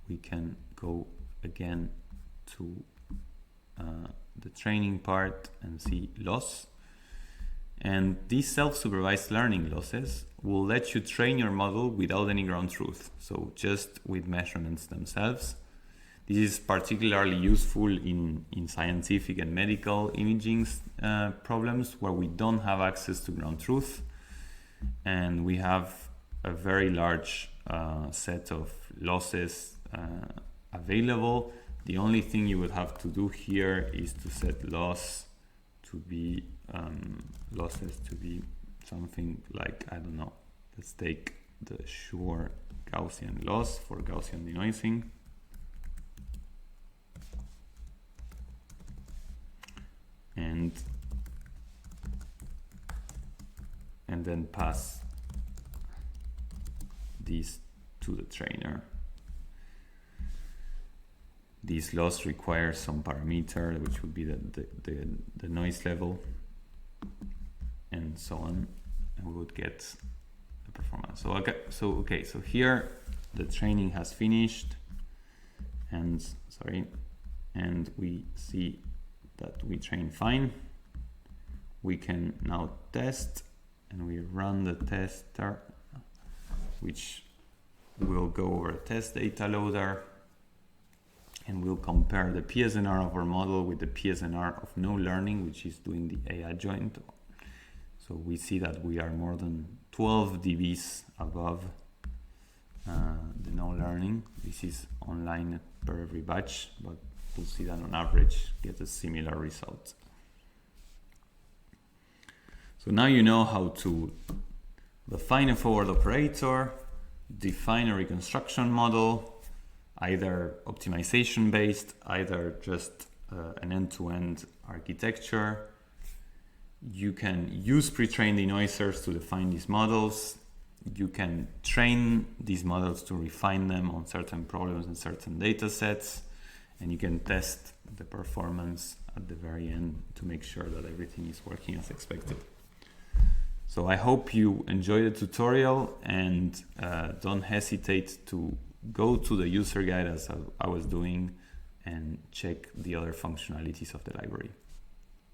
We can go again to the training part and see loss. And these self-supervised learning losses will let you train your model without any ground truth, so just with measurements themselves. This is particularly useful in scientific and medical imaging problems where we don't have access to ground truth, and we have a very large set of losses available. The only thing you would have to do here is to set loss to be losses to be something like, I don't know, let's take the Schur Gaussian loss for Gaussian denoising. And then pass these to the trainer. This loss requires some parameter, which would be the noise level, and so on, and we would get the performance. So here the training has finished, and we see that we train fine. We can now test, and we run the tester, which will go over a test data loader, and we'll compare the PSNR of our model with the PSNR of no learning, which is doing the AI joint. So we see that we are more than 12 dBs above the no learning. This is online per every batch, but we'll see that on average get a similar result. So now you know how to define a forward operator, define a reconstruction model, either optimization based, either just an end-to-end architecture. You can use pre-trained denoisers to define these models. You can train these models to refine them on certain problems and certain data sets, and you can test the performance at the very end to make sure that everything is working as expected. So I hope you enjoyed the tutorial, and don't hesitate to go to the user guide as I was doing and check the other functionalities of the library.